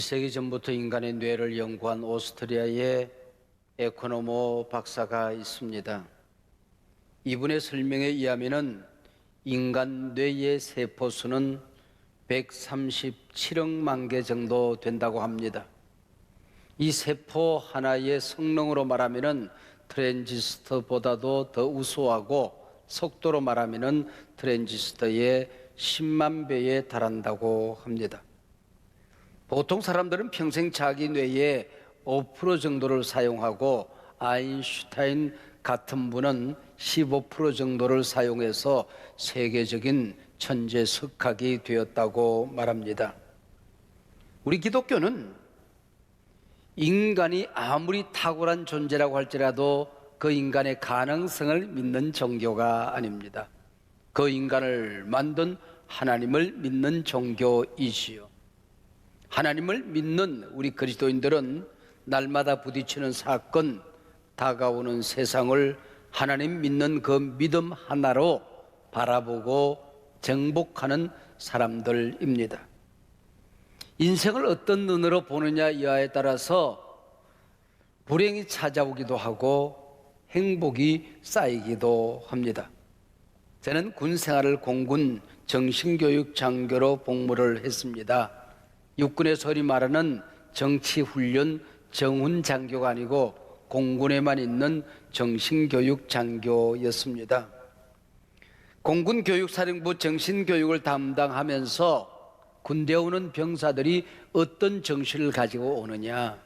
세기 전부터 인간의 뇌를 연구한 오스트리아의 에코노모 박사가 있습니다. 이분의 설명에 의하면 인간 뇌의 세포수는 137억만 개 정도 된다고 합니다. 이 세포 하나의 성능으로 말하면 트랜지스터보다도 더 우수하고, 속도로 말하면 트랜지스터의 10만 배에 달한다고 합니다. 보통 사람들은 평생 자기 뇌의 5% 정도를 사용하고, 아인슈타인 같은 분은 15% 정도를 사용해서 세계적인 천재석학이 되었다고 말합니다. 우리 기독교는 인간이 아무리 탁월한 존재라고 할지라도 그 인간의 가능성을 믿는 종교가 아닙니다. 그 인간을 만든 하나님을 믿는 종교이지요. 하나님을 믿는 우리 그리스도인들은 날마다 부딪히는 사건, 다가오는 세상을 하나님 믿는 그 믿음 하나로 바라보고 정복하는 사람들입니다. 인생을 어떤 눈으로 보느냐 이하에 따라서 불행이 찾아오기도 하고 행복이 쌓이기도 합니다. 저는 군 생활을 공군 정신교육 장교로 복무를 했습니다. 육군에서 흔히 말하는 정치훈련 정훈 장교가 아니고 공군에만 있는 정신교육 장교였습니다. 공군교육사령부 정신교육을 담당하면서 군대 오는 병사들이 어떤 정신을 가지고 오느냐,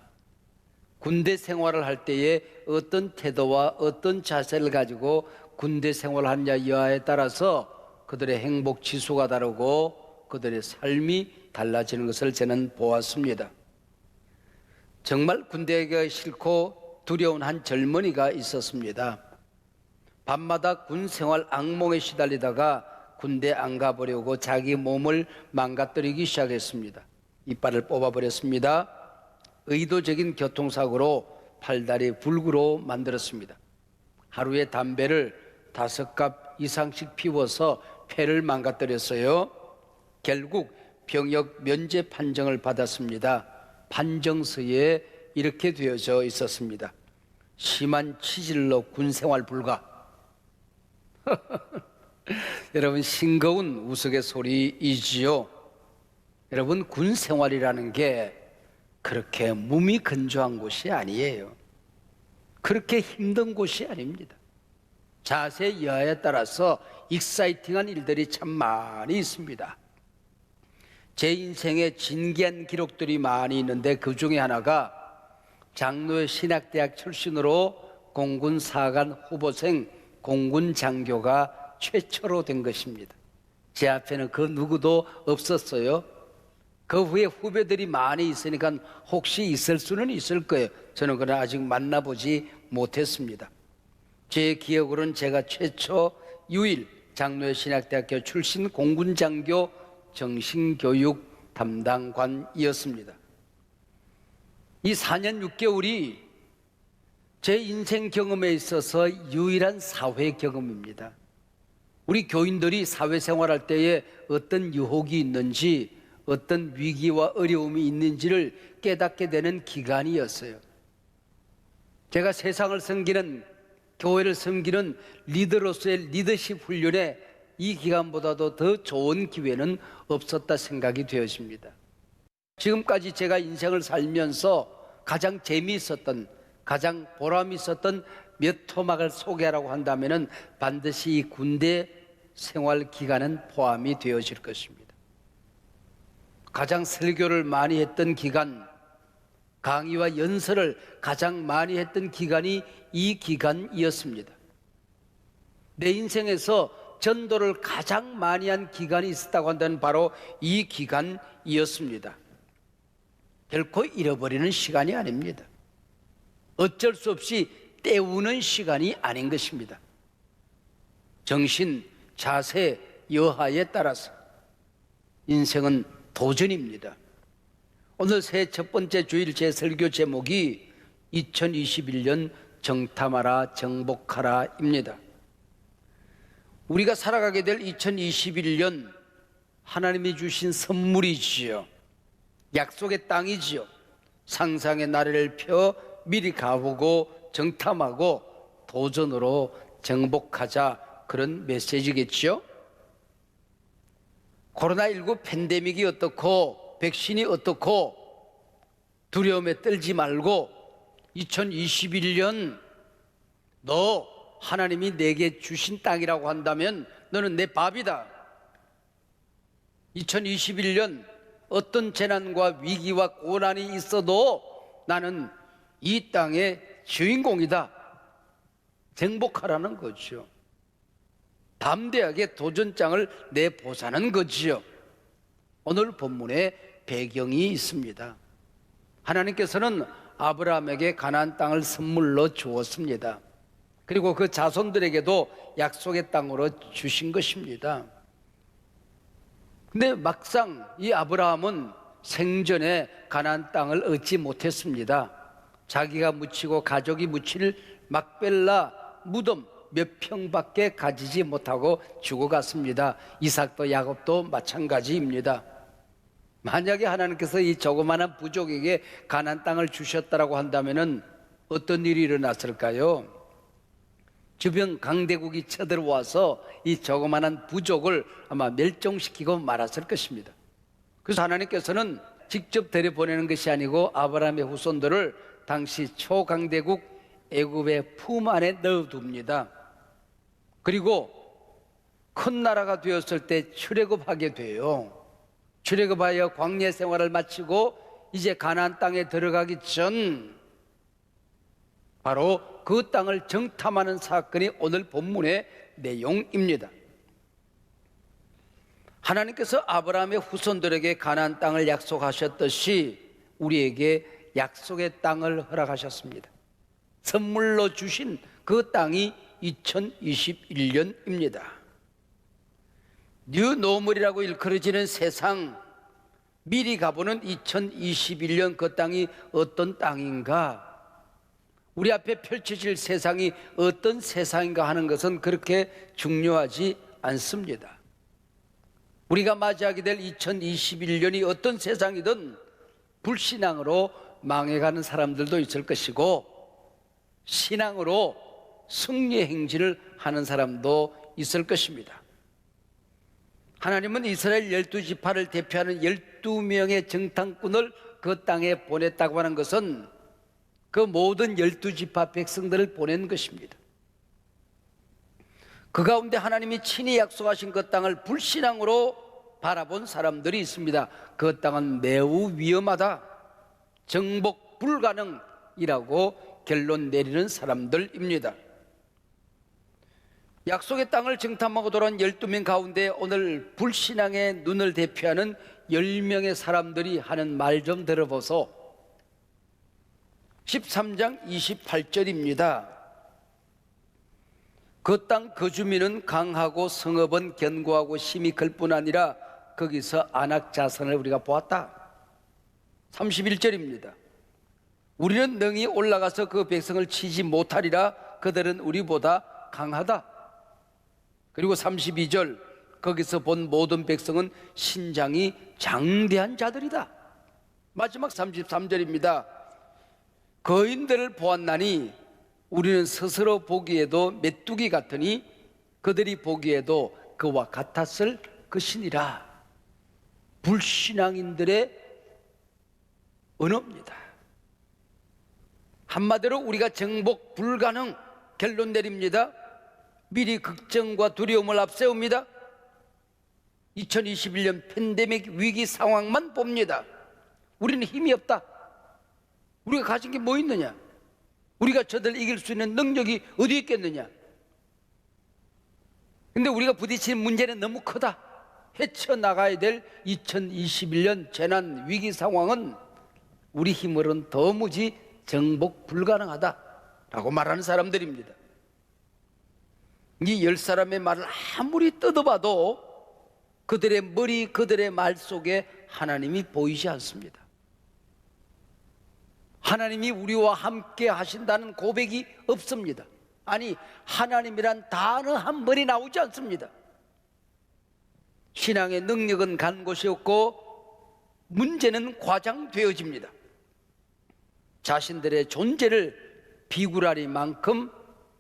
군대 생활을 할 때에 어떤 태도와 어떤 자세를 가지고 군대 생활을 하느냐 이하에 따라서 그들의 행복 지수가 다르고 그들의 삶이 달라지는 것을 저는 보았습니다. 정말 군대가 싫고 두려운 한 젊은이가 있었습니다. 밤마다 군 생활 악몽에 시달리다가 군대 안 가보려고 자기 몸을 망가뜨리기 시작했습니다. 이빨을 뽑아버렸습니다. 의도적인 교통사고로 팔다리 불구로 만들었습니다. 하루에 담배를 5갑 이상씩 피워서 폐를 망가뜨렸어요. 결국 병역 면제 판정을 받았습니다. 판정서에 이렇게 되어져 있었습니다. 심한 치질로 군생활 불가. 여러분, 싱거운 우스갯소리이지요. 여러분, 군생활이라는 게 그렇게 몸이 건조한 곳이 아니에요. 그렇게 힘든 곳이 아닙니다. 자세 여하에 따라서 익사이팅한 일들이 참 많이 있습니다. 제 인생에 진기한 기록들이 많이 있는데 그 중에 하나가 장로의 신학대학 출신으로 공군 사관 후보생 공군 장교가 최초로 된 것입니다. 제 앞에는 그 누구도 없었어요. 그 후에 후배들이 많이 있으니까 혹시 있을 수는 있을 거예요. 저는 그러나 아직 만나보지 못했습니다. 제 기억으로는 제가 최초 유일 장로의 신학대학교 출신 공군 장교 정신교육 담당관이었습니다. 이 4년 6개월이 제 인생 경험에 있어서 유일한 사회 경험입니다. 우리 교인들이 사회생활할 때에 어떤 유혹이 있는지, 어떤 위기와 어려움이 있는지를 깨닫게 되는 기간이었어요. 제가 세상을 섬기는, 교회를 섬기는 리더로서의 리더십 훈련에 이 기간보다도 더 좋은 기회는 없었다 생각이 되어집니다. 지금까지 제가 인생을 살면서 가장 재미있었던, 가장 보람이 있었던 몇 토막을 소개하라고 한다면 반드시 이 군대 생활 기간은 포함이 되어질 것입니다. 가장 설교를 많이 했던 기간, 강의와 연설을 가장 많이 했던 기간이 이 기간이었습니다. 내 인생에서 전도를 가장 많이 한 기간이 있었다고 한다면 바로 이 기간이었습니다. 결코 잃어버리는 시간이 아닙니다. 어쩔 수 없이 때우는 시간이 아닌 것입니다. 정신, 자세, 여하에 따라서 인생은 도전입니다. 오늘 새해 첫 번째 주일 제 설교 제목이 2021년 정탐하라 정복하라입니다. 우리가 살아가게 될 2021년 하나님이 주신 선물이지요. 약속의 땅이지요. 상상의 나래를 펴 미리 가보고 정탐하고 도전으로 정복하자, 그런 메시지겠죠. 코로나19 팬데믹이 어떻고 백신이 어떻고 두려움에 떨지 말고 2021년 너 하나님이 내게 주신 땅이라고 한다면 너는 내 밥이다. 2021년 어떤 재난과 위기와 고난이 있어도 나는 이 땅의 주인공이다. 정복하라는 거죠. 담대하게 도전장을 내보자는 거지요. 오늘 본문에 배경이 있습니다. 하나님께서는 아브라함에게 가나안 땅을 선물로 주었습니다. 그리고 그 자손들에게도 약속의 땅으로 주신 것입니다. 근데 막상 이 아브라함은 생전에 가나안 땅을 얻지 못했습니다. 자기가 묻히고 가족이 묻힐 막벨라 무덤 몇 평밖에 가지지 못하고 죽어갔습니다. 이삭도 야곱도 마찬가지입니다. 만약에 하나님께서 이 조그마한 부족에게 가나안 땅을 주셨다라고 한다면은 어떤 일이 일어났을까요? 주변 강대국이 쳐들어와서 이 조그마한 부족을 아마 멸종시키고 말았을 것입니다. 그래서 하나님께서는 직접 데려보내는 것이 아니고 아브라함의 후손들을 당시 초강대국 애굽의 품 안에 넣어둡니다. 그리고 큰 나라가 되었을 때 출애굽하게 돼요. 출애굽하여 광야 생활을 마치고 이제 가나안 땅에 들어가기 전 바로 그 땅을 정탐하는 사건이 오늘 본문의 내용입니다. 하나님께서 아브라함의 후손들에게 가나안 땅을 약속하셨듯이 우리에게 약속의 땅을 허락하셨습니다. 선물로 주신 그 땅이 2021년입니다. 뉴 노멀이라고 일컬어지는 세상, 미리 가보는 2021년 그 땅이 어떤 땅인가, 우리 앞에 펼쳐질 세상이 어떤 세상인가 하는 것은 그렇게 중요하지 않습니다. 우리가 맞이하게 될 2021년이 어떤 세상이든 불신앙으로 망해가는 사람들도 있을 것이고 신앙으로 승리의 행진을 하는 사람도 있을 것입니다. 하나님은 이스라엘 12지파를 대표하는 12명의 정탐꾼을 그 땅에 보냈다고 하는 것은 그 모든 12지파 백성들을 보낸 것입니다. 그 가운데 하나님이 친히 약속하신 그 땅을 불신앙으로 바라본 사람들이 있습니다. 그 땅은 매우 위험하다, 정복 불가능이라고 결론 내리는 사람들입니다. 약속의 땅을 정탐하고 돌아온 12명 가운데 오늘 불신앙의 눈을 대표하는 10명의 사람들이 하는 말 좀 들어보소. 13장 28절입니다. 그 땅 거주민은 강하고 성읍은 견고하고 심히 클 뿐 아니라 거기서 안악 자손을 우리가 보았다. 31절입니다. 우리는 능히 올라가서 그 백성을 치지 못하리라. 그들은 우리보다 강하다. 그리고 32절, 거기서 본 모든 백성은 신장이 장대한 자들이다. 마지막 33절입니다. 거인들을 보았나니 우리는 스스로 보기에도 메뚜기 같으니 그들이 보기에도 그와 같았을 것이니라. 불신앙인들의 언어입니다. 한마디로 우리가 정복 불가능, 결론 내립니다. 미리 걱정과 두려움을 앞세웁니다. 2021년 팬데믹 위기 상황만 봅니다. 우리는 힘이 없다. 우리가 가진 게 뭐 있느냐? 우리가 저들을 이길 수 있는 능력이 어디 있겠느냐? 근데 우리가 부딪히는 문제는 너무 크다. 헤쳐나가야 될 2021년 재난 위기 상황은 우리 힘으로는 도무지 정복 불가능하다라고 말하는 사람들입니다. 이 10사람의 말을 아무리 뜯어봐도 그들의 머리, 그들의 말 속에 하나님이 보이지 않습니다. 하나님이 우리와 함께 하신다는 고백이 없습니다. 아니, 하나님이란 단어 한 번이 나오지 않습니다. 신앙의 능력은 간 곳이 없고 문제는 과장되어집니다. 자신들의 존재를 비굴하리만큼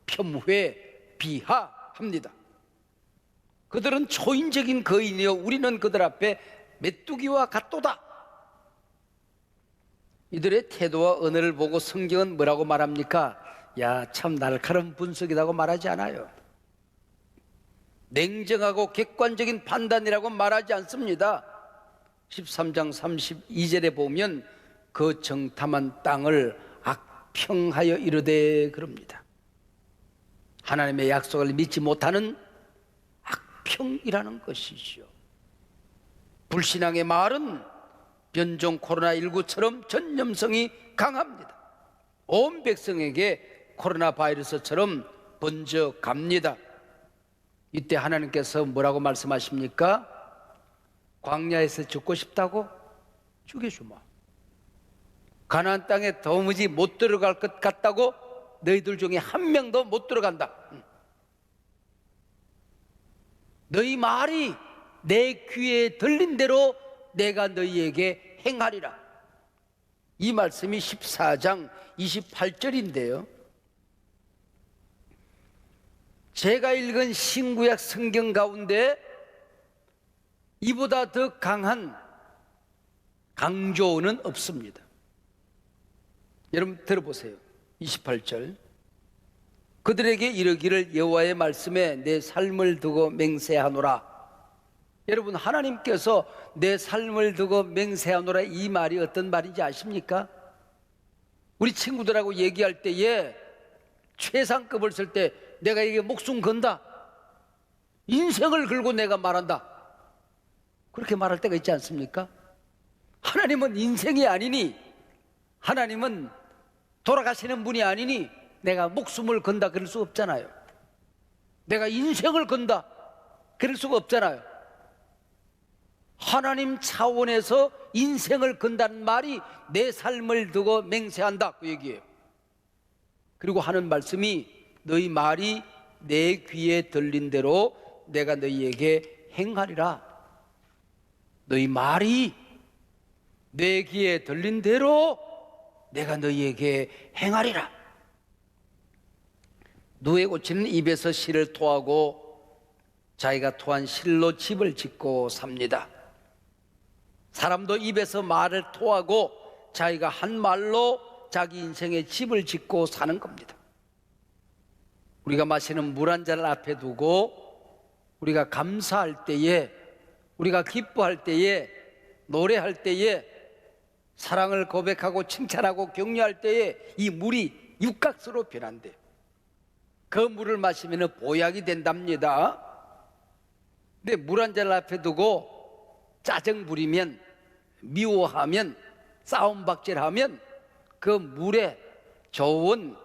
폄훼, 비하합니다. 그들은 초인적인 거인이요 우리는 그들 앞에 메뚜기와 같도다. 이들의 태도와 언어를 보고 성경은 뭐라고 말합니까? 야, 참 날카로운 분석이라고 말하지 않아요. 냉정하고 객관적인 판단이라고 말하지 않습니다. 13장 32절에 보면 그 정탐한 땅을 악평하여 이르되 그럽니다. 하나님의 약속을 믿지 못하는 악평이라는 것이죠. 불신앙의 말은 변종 코로나19처럼 전염성이 강합니다. 온 백성에게 코로나 바이러스처럼 번져갑니다. 이때 하나님께서 뭐라고 말씀하십니까? 광야에서 죽고 싶다고? 죽여주마. 가나안 땅에 도무지 못 들어갈 것 같다고? 너희들 중에 한 명도 못 들어간다. 너희 말이 내 귀에 들린 대로 내가 너희에게 행하리라. 이 말씀이 14장 28절인데요. 제가 읽은 신구약 성경 가운데 이보다 더 강한 강조는 없습니다. 여러분 들어보세요. 28절. 그들에게 이르기를 여호와의 말씀에 내 삶을 두고 맹세하노라. 여러분, 하나님께서 내 삶을 두고 맹세하노라, 이 말이 어떤 말인지 아십니까? 우리 친구들하고 얘기할 때에 최상급을 쓸 때 내가 이게 목숨 건다, 인생을 걸고 내가 말한다, 그렇게 말할 때가 있지 않습니까? 하나님은 인생이 아니니, 하나님은 돌아가시는 분이 아니니 내가 목숨을 건다 그럴 수 없잖아요. 내가 인생을 건다 그럴 수가 없잖아요. 하나님 차원에서 인생을 건다는 말이 내 삶을 두고 맹세한다 그 얘기예요. 그리고 하는 말씀이 너희 말이 내 귀에 들린 대로 내가 너희에게 행하리라. 너희 말이 내 귀에 들린 대로 내가 너희에게 행하리라. 누에 고치는 입에서 실을 토하고 자기가 토한 실로 집을 짓고 삽니다. 사람도 입에서 말을 토하고 자기가 한 말로 자기 인생의 집을 짓고 사는 겁니다. 우리가 마시는 물 한 잔을 앞에 두고 우리가 감사할 때에, 우리가 기뻐할 때에, 노래할 때에, 사랑을 고백하고 칭찬하고 격려할 때에 이 물이 육각수로 변한대요. 그 물을 마시면 보약이 된답니다. 근데 물 한 잔을 앞에 두고 짜증 부리면, 미워하면, 싸움박질하면 그 물에 좋은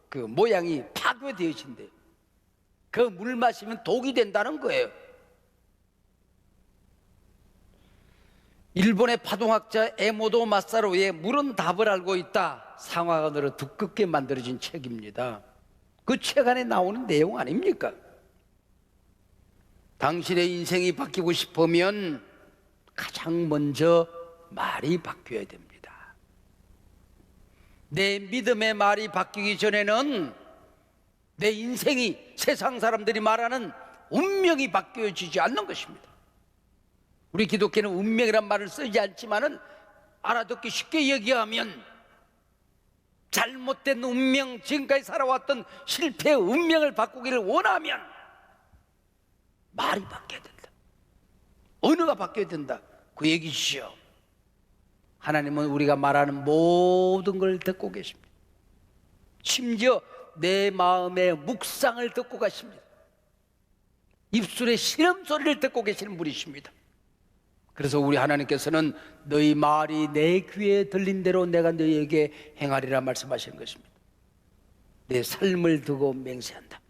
그 모양이 파괴되어진대요. 그 물 마시면 독이 된다는 거예요. 일본의 파동학자 에모도 마사로의 물은 답을 알고 있다 상황으로 두껍게 만들어진 책입니다. 그 책 안에 나오는 내용 아닙니까? 당신의 인생이 바뀌고 싶으면 가장 먼저 말이 바뀌어야 됩니다. 내 믿음의 말이 바뀌기 전에는 내 인생이 세상 사람들이 말하는 운명이 바뀌어지지 않는 것입니다. 우리 기독교는 운명이란 말을 쓰지 않지만은 알아듣기 쉽게 얘기하면 잘못된 운명, 지금까지 살아왔던 실패의 운명을 바꾸기를 원하면 말이 바뀌어야 된다. 언어가 바뀌어야 된다. 그 얘기시죠. 하나님은 우리가 말하는 모든 걸 듣고 계십니다. 심지어 내 마음의 묵상을 듣고 가십니다. 입술의 신음소리를 듣고 계시는 분이십니다. 그래서 우리 하나님께서는 너희 말이 내 귀에 들린 대로 내가 너희에게 행하리라 말씀하시는 것입니다. 내 삶을 두고 맹세한다.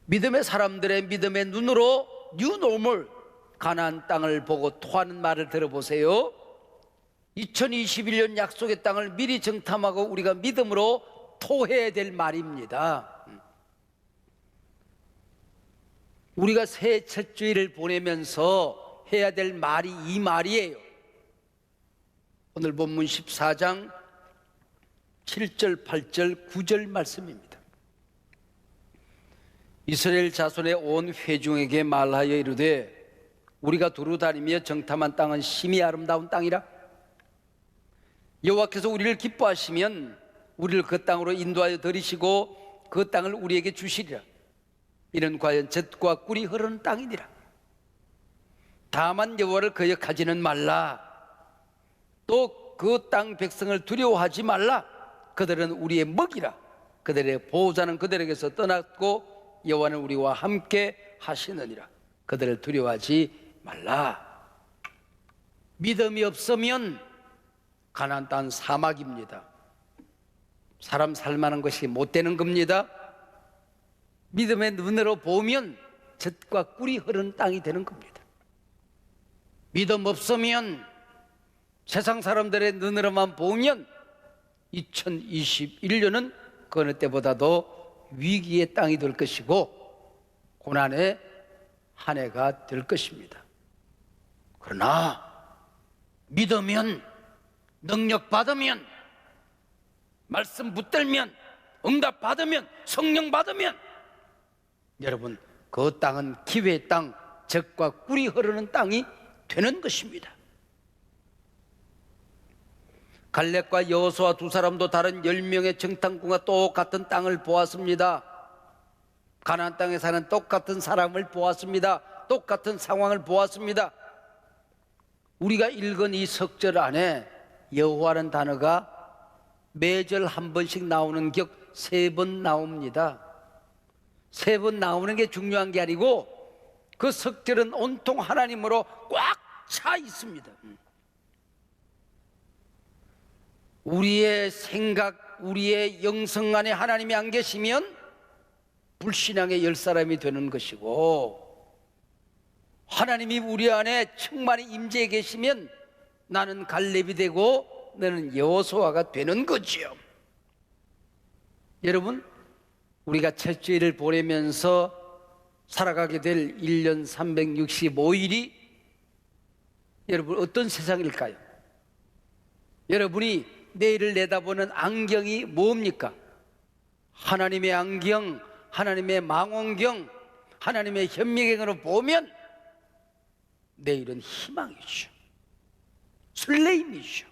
믿음의 사람들의 믿음의 눈으로 뉴노멀, 가나안 땅을 보고 토하는 말을 들어보세요. 2021년 약속의 땅을 미리 정탐하고 우리가 믿음으로 토해야 될 말입니다. 우리가 새해 첫 주일을 보내면서 해야 될 말이 이 말이에요. 오늘 본문 14장 7절, 8절, 9절 말씀입니다. 이스라엘 자손의 온 회중에게 말하여 이르되 우리가 두루 다니며 정탐한 땅은 심히 아름다운 땅이라. 여호와께서 우리를 기뻐하시면 우리를 그 땅으로 인도하여 들이시고 그 땅을 우리에게 주시리라. 이는 과연 젖과 꿀이 흐르는 땅이니라. 다만 여호와를 거역하지는 말라. 또 그 땅 백성을 두려워하지 말라. 그들은 우리의 먹이라. 그들의 보호자는 그들에게서 떠났고 여호와는 우리와 함께 하시느니라. 그들을 두려워하지 말라. 믿음이 없으면 가나안 땅 사막입니다. 사람 살만한 것이 못 되는 겁니다. 믿음의 눈으로 보면 젖과 꿀이 흐르는 땅이 되는 겁니다. 믿음 없으면 세상 사람들의 눈으로만 보면 2021년은 그 어느 때보다도 위기의 땅이 될 것이고 고난의 한 해가 될 것입니다. 그러나 믿으면, 능력 받으면, 말씀 붙들면, 응답 받으면, 성령 받으면 여러분 그 땅은 기회의 땅, 젖과 꿀이 흐르는 땅이 되는 것입니다. 갈렙과 여호수아 두 사람도 다른 10명의 정탐꾼과 똑같은 땅을 보았습니다. 가나안 땅에 사는 똑같은 사람을 보았습니다. 똑같은 상황을 보았습니다. 우리가 읽은 이 석절 안에 여호와라는 단어가 매절 한 번씩 나오는 격 3번 나옵니다. 3번 나오는 게 중요한 게 아니고 그 석절은 온통 하나님으로 꽉 차 있습니다. 우리의 생각, 우리의 영성 안에 하나님이 안 계시면 불신앙의 10사람이 되는 것이고, 하나님이 우리 안에 충만히 임재해 계시면 나는 갈렙이 되고 너는 여호수아가 되는 거지요. 여러분, 우리가 첫 주일을 보내면서 살아가게 될 1년 365일이 여러분 어떤 세상일까요? 여러분이 내일을 내다보는 안경이 뭡니까? 하나님의 안경, 하나님의 망원경, 하나님의 현미경으로 보면 내일은 희망이죠. 설레임이죠.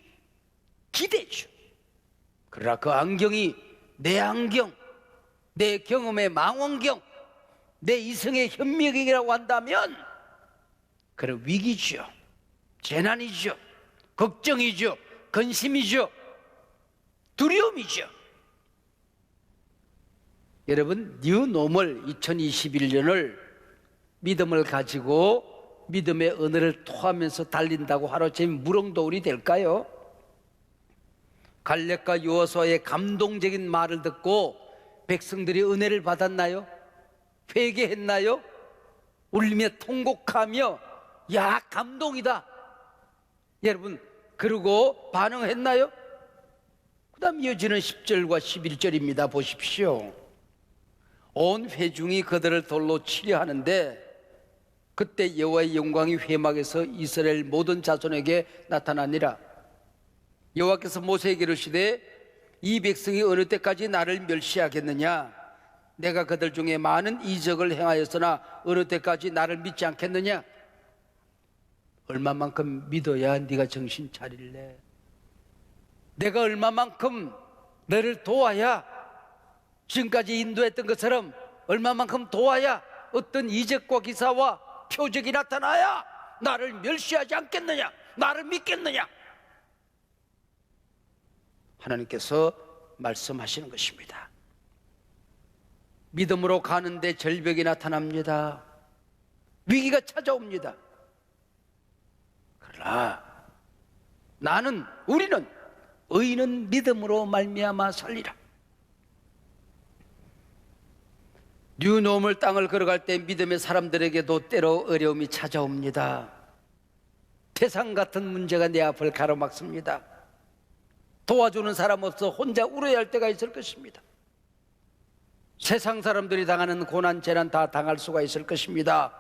기대죠. 그러나 그 안경이 내 안경, 내 경험의 망원경, 내 이성의 현미경이라고 한다면 그런 위기죠. 재난이죠. 걱정이죠. 근심이죠. 두려움이죠. 여러분, 뉴노멀 2021년을 믿음을 가지고 믿음의 언어를 토하면서 달린다고 하루아침에 무릉도울이 될까요? 갈렙과 여호수아의 감동적인 말을 듣고 백성들이 은혜를 받았나요? 회개했나요? 울리며 통곡하며 야 감동이다 여러분 그러고 반응했나요? 그 다음 이어지는 10절과 11절입니다. 보십시오. 온 회중이 그들을 돌로 치려 하는데 그때 여호와의 영광이 회막에서 이스라엘 모든 자손에게 나타나니라. 여호와께서 모세에게 이르시되 이 백성이 어느 때까지 나를 멸시하겠느냐? 내가 그들 중에 많은 이적을 행하였으나 어느 때까지 나를 믿지 않겠느냐? 얼마만큼 믿어야 네가 정신 차릴래? 내가 얼마만큼 너를 도와야 지금까지 인도했던 것처럼 얼마만큼 도와야 어떤 이적과 기사와 표적이 나타나야 나를 멸시하지 않겠느냐? 나를 믿겠느냐? 하나님께서 말씀하시는 것입니다. 믿음으로 가는데 절벽이 나타납니다. 위기가 찾아옵니다. 그러나 우리는 의인은 믿음으로 말미암아 살리라. 뉴노멀 땅을 걸어갈 때 믿음의 사람들에게도 때로 어려움이 찾아옵니다. 태산 같은 문제가 내 앞을 가로막습니다. 도와주는 사람 없어 혼자 울어야 할 때가 있을 것입니다. 세상 사람들이 당하는 고난, 재난 다 당할 수가 있을 것입니다.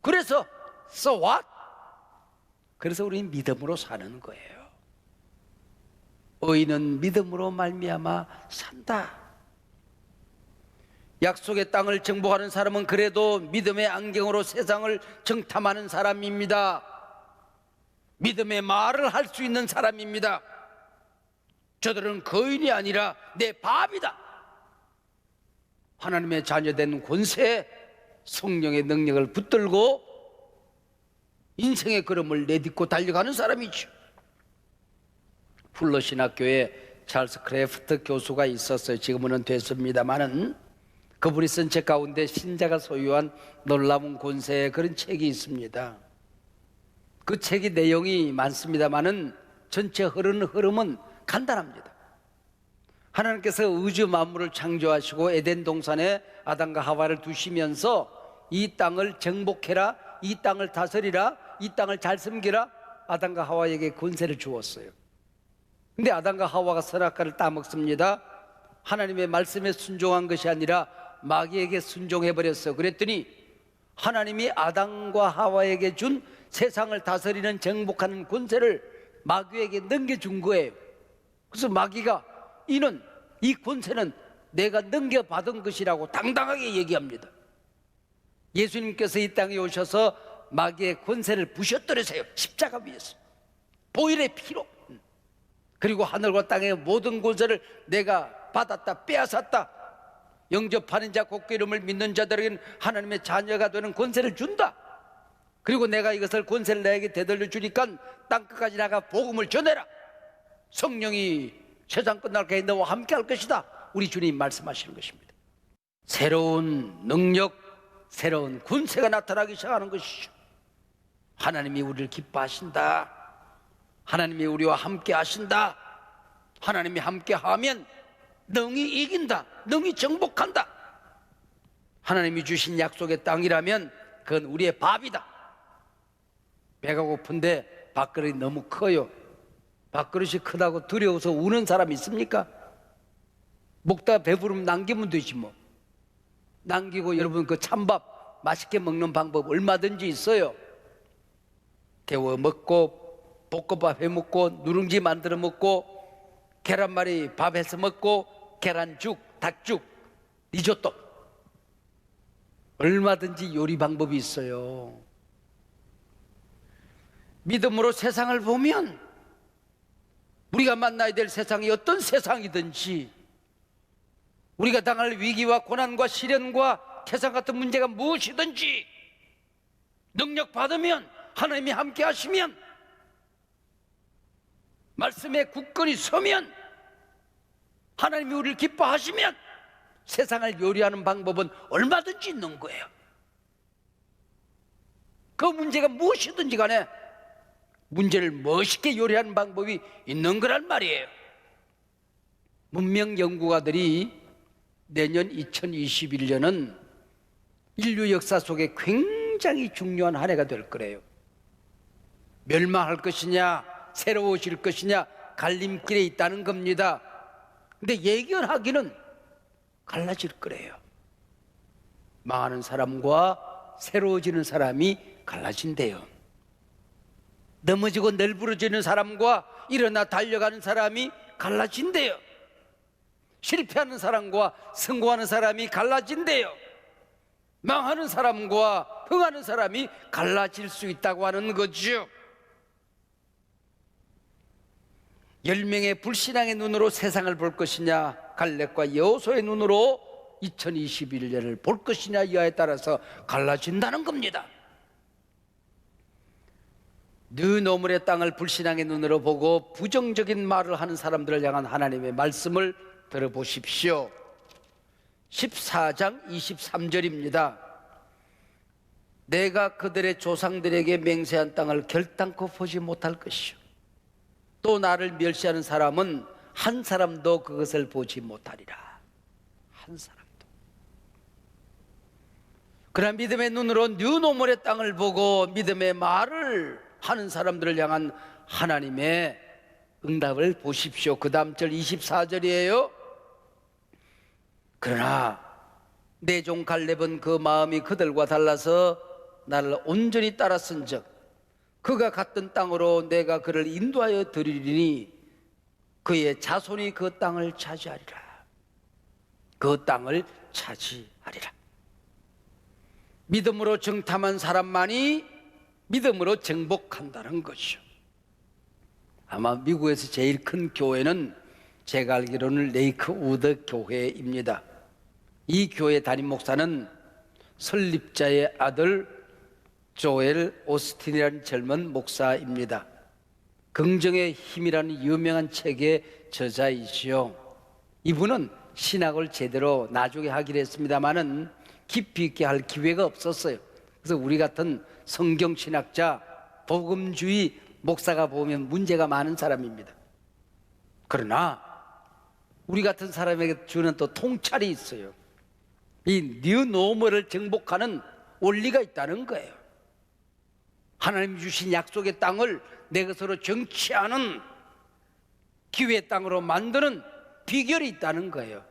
그래서 so what? 그래서 우리는 믿음으로 사는 거예요. 의인은 믿음으로 말미암아 산다. 약속의 땅을 정복하는 사람은 그래도 믿음의 안경으로 세상을 정탐하는 사람입니다. 믿음의 말을 할 수 있는 사람입니다. 저들은 거인이 아니라 내 밥이다. 하나님의 자녀된 권세에 성령의 능력을 붙들고 인생의 걸음을 내딛고 달려가는 사람이죠. 풀러 신학교에 찰스 크래프트 교수가 있었어요. 지금은 됐습니다마는 그분이 쓴 책 가운데 신자가 소유한 놀라운 권세의 그런 책이 있습니다. 그 책의 내용이 많습니다마는 전체 흐르는 흐름은 간단합니다. 하나님께서 우주 만물을 창조하시고 에덴 동산에 아담과 하와를 두시면서 이 땅을 정복해라, 이 땅을 다스리라, 이 땅을 잘 섬기라, 아담과 하와에게 권세를 주었어요. 근데 아담과 하와가 선악과를 따먹습니다. 하나님의 말씀에 순종한 것이 아니라 마귀에게 순종해버렸어. 그랬더니 하나님이 아담과 하와에게 준 세상을 다스리는 정복하는 권세를 마귀에게 넘겨준 거예요. 그래서 마귀가 이 권세는 내가 넘겨받은 것이라고 당당하게 얘기합니다. 예수님께서 이 땅에 오셔서 마귀의 권세를 부셔뜨리세요. 십자가 위에서 보혈의 피로. 그리고 하늘과 땅의 모든 권세를 내가 받았다, 빼앗았다. 영접하는 자, 곧 이름을 믿는 자들에게는 하나님의 자녀가 되는 권세를 준다. 그리고 내가 이것을 권세를 내게 되돌려 주니까 땅끝까지 나가 복음을 전해라. 성령이 세상 끝날까지 너와 함께 할 것이다. 우리 주님 말씀하시는 것입니다. 새로운 능력, 새로운 권세가 나타나기 시작하는 것이죠. 하나님이 우리를 기뻐하신다. 하나님이 우리와 함께 하신다. 하나님이 함께 하면 능히 이긴다. 능히 정복한다. 하나님이 주신 약속의 땅이라면 그건 우리의 밥이다. 배가 고픈데 밥그릇이 너무 커요. 밥그릇이 크다고 두려워서 우는 사람 있습니까? 먹다가 배부르면 남기면 되지 뭐. 남기고 여러분 그 찬밥 맛있게 먹는 방법 얼마든지 있어요. 데워 먹고 볶음밥 해 먹고 누룽지 만들어 먹고 계란말이 밥해서 먹고 계란죽, 닭죽, 리조또 얼마든지 요리 방법이 있어요. 믿음으로 세상을 보면 우리가 만나야 될 세상이 어떤 세상이든지 우리가 당할 위기와 고난과 시련과 태산 같은 문제가 무엇이든지 능력 받으면 하나님이 함께 하시면 말씀에 굳건히 서면 하나님이 우리를 기뻐하시면 세상을 요리하는 방법은 얼마든지 있는 거예요. 그 문제가 무엇이든지 간에 문제를 멋있게 요리하는 방법이 있는 거란 말이에요. 문명 연구가들이 내년 2021년은 인류 역사 속에 굉장히 중요한 한 해가 될 거래요. 멸망할 것이냐 새로워질 것이냐 갈림길에 있다는 겁니다. 근데 예견하기는 갈라질 거래요. 망하는 사람과 새로워지는 사람이 갈라진대요. 넘어지고 널브러지는 사람과 일어나 달려가는 사람이 갈라진대요. 실패하는 사람과 성공하는 사람이 갈라진대요. 망하는 사람과 흥하는 사람이 갈라질 수 있다고 하는 거죠. 10명의 불신앙의 눈으로 세상을 볼 것이냐 갈렙과 여호수아의 눈으로 2021년을 볼 것이냐 이하에 따라서 갈라진다는 겁니다. 느노물의 땅을 불신앙의 눈으로 보고 부정적인 말을 하는 사람들을 향한 하나님의 말씀을 들어보십시오. 14장 23절입니다. 내가 그들의 조상들에게 맹세한 땅을 결단코 보지 못할 것이요 또 나를 멸시하는 사람은 한 사람도 그것을 보지 못하리라. 한 사람도. 그러나 믿음의 눈으로 뉴노멀의 땅을 보고 믿음의 말을 하는 사람들을 향한 하나님의 응답을 보십시오. 그 다음 절 24절이에요. 그러나 내 종 갈렙은 그 마음이 그들과 달라서 나를 온전히 따랐은즉 그가 갔던 땅으로 내가 그를 인도하여 드리리니 그의 자손이 그 땅을 차지하리라. 그 땅을 차지하리라. 믿음으로 정탐한 사람만이 믿음으로 정복한다는 것이죠. 아마 미국에서 제일 큰 교회는 제가 알기로는 레이크우드 교회입니다. 이 교회 담임 목사는 설립자의 아들 조엘 오스틴이라는 젊은 목사입니다. 긍정의 힘이라는 유명한 책의 저자이시요. 이분은 신학을 제대로 나중에 하기로 했습니다마는 깊이 있게 할 기회가 없었어요. 그래서 우리 같은 성경신학자, 복음주의 목사가 보면 문제가 많은 사람입니다. 그러나 우리 같은 사람에게 주는 또 통찰이 있어요. 이 뉴노멀을 정복하는 원리가 있다는 거예요. 하나님이 주신 약속의 땅을 내 것으로 정치하는 기회의 땅으로 만드는 비결이 있다는 거예요.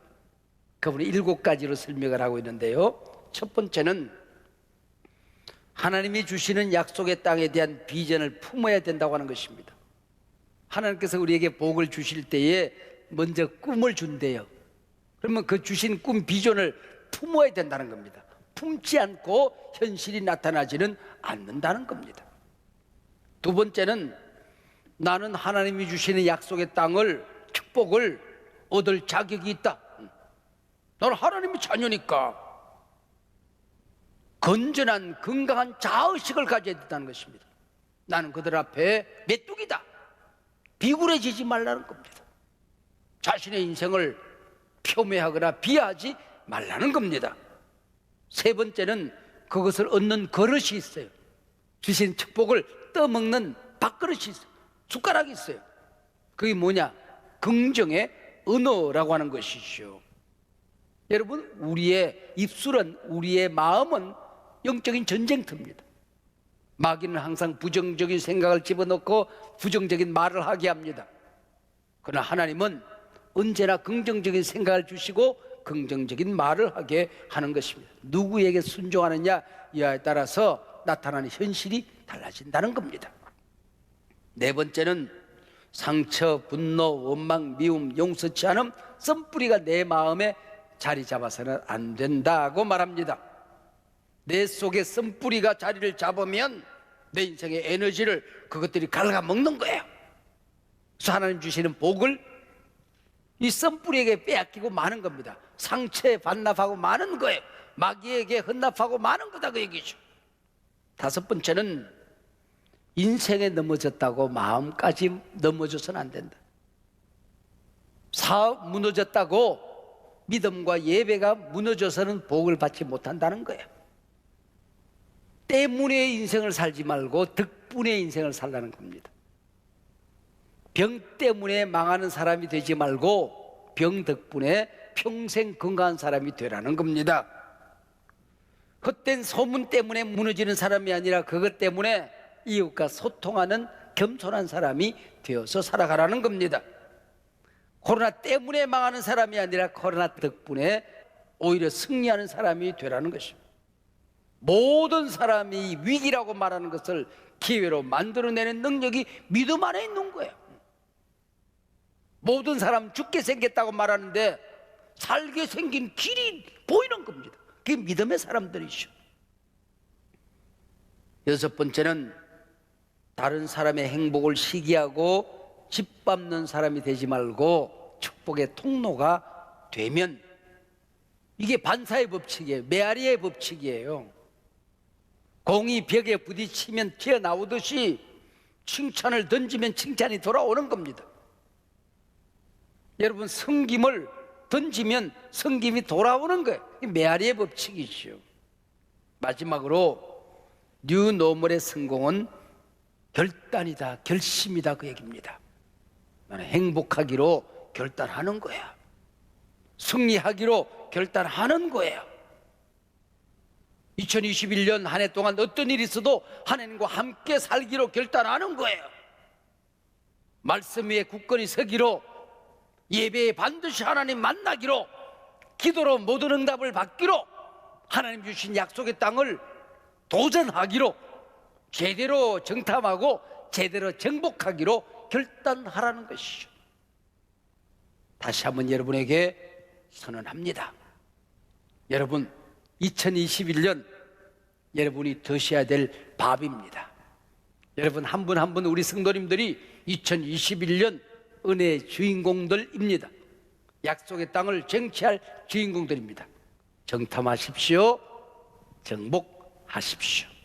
그분이 7가지로 설명을 하고 있는데요. 첫 번째는 하나님이 주시는 약속의 땅에 대한 비전을 품어야 된다고 하는 것입니다. 하나님께서 우리에게 복을 주실 때에 먼저 꿈을 준대요. 그러면 그 주신 꿈 비전을 품어야 된다는 겁니다. 품지 않고 현실이 나타나지는 않는다는 겁니다. 두 번째는 나는 하나님이 주시는 약속의 땅을, 축복을 얻을 자격이 있다. 나는 하나님의 자녀니까 건전한 건강한 자의식을 가져야 된다는 것입니다. 나는 그들 앞에 메뚜기다. 비굴해지지 말라는 겁니다. 자신의 인생을 폄훼하거나 비하하지 말라는 겁니다. 세 번째는 그것을 얻는 그릇이 있어요. 주신 축복을 떠먹는 밥그릇이 있어요. 숟가락이 있어요. 그게 뭐냐? 긍정의 언어라고 하는 것이죠. 여러분, 우리의 입술은, 우리의 마음은 영적인 전쟁터입니다. 마귀는 항상 부정적인 생각을 집어넣고 부정적인 말을 하게 합니다. 그러나 하나님은 언제나 긍정적인 생각을 주시고 긍정적인 말을 하게 하는 것입니다. 누구에게 순종하느냐 이하에 따라서 나타나는 현실이 달라진다는 겁니다. 네 번째는 상처, 분노, 원망, 미움, 용서치 않음, 썬뿌리가 내 마음에 자리 잡아서는 안 된다고 말합니다. 내 속에 썬뿌리가 자리를 잡으면 내 인생의 에너지를 그것들이 갉아먹는 거예요. 그래서 하나님 주시는 복을 이 썬뿌리에게 빼앗기고 마는 겁니다. 상처에 반납하고 마는 거예요. 마귀에게 헌납하고 마는 거다, 그 얘기죠. 다섯 번째는 인생에 넘어졌다고 마음까지 넘어져서는 안 된다. 사업 무너졌다고 믿음과 예배가 무너져서는 복을 받지 못한다는 거예요. 때문에 인생을 살지 말고 덕분에 인생을 살라는 겁니다. 병 때문에 망하는 사람이 되지 말고 병 덕분에 평생 건강한 사람이 되라는 겁니다. 헛된 소문 때문에 무너지는 사람이 아니라 그것 때문에 이웃과 소통하는 겸손한 사람이 되어서 살아가라는 겁니다. 코로나 때문에 망하는 사람이 아니라 코로나 덕분에 오히려 승리하는 사람이 되라는 것입니다. 모든 사람이 위기라고 말하는 것을 기회로 만들어내는 능력이 믿음 안에 있는 거예요. 모든 사람 죽게 생겼다고 말하는데 살게 생긴 길이 보이는 겁니다. 그게 믿음의 사람들이죠. 여섯 번째는 다른 사람의 행복을 시기하고 짓밟는 사람이 되지 말고 축복의 통로가 되면, 이게 반사의 법칙이에요. 메아리의 법칙이에요. 공이 벽에 부딪히면 튀어나오듯이 칭찬을 던지면 칭찬이 돌아오는 겁니다. 여러분, 섬김을 던지면 섬김이 돌아오는 거예요. 메아리의 법칙이죠. 마지막으로 뉴노멀의 성공은 결단이다, 결심이다, 그 얘기입니다. 나는 행복하기로 결단하는 거야. 승리하기로 결단하는 거예요. 2021년 한 해 동안 어떤 일이 있어도 하나님과 함께 살기로 결단하는 거예요. 말씀 위에 굳건히 서기로, 예배에 반드시 하나님 만나기로, 기도로 모든 응답을 받기로, 하나님 주신 약속의 땅을 도전하기로, 제대로 정탐하고 제대로 정복하기로 결단하라는 것이죠. 다시 한번 여러분에게 선언합니다. 여러분, 2021년 여러분이 드셔야 될 밥입니다. 여러분 한 분 한 분 우리 성도님들이 2021년 은혜의 주인공들입니다. 약속의 땅을 쟁취할 주인공들입니다. 정탐하십시오. 정복하십시오.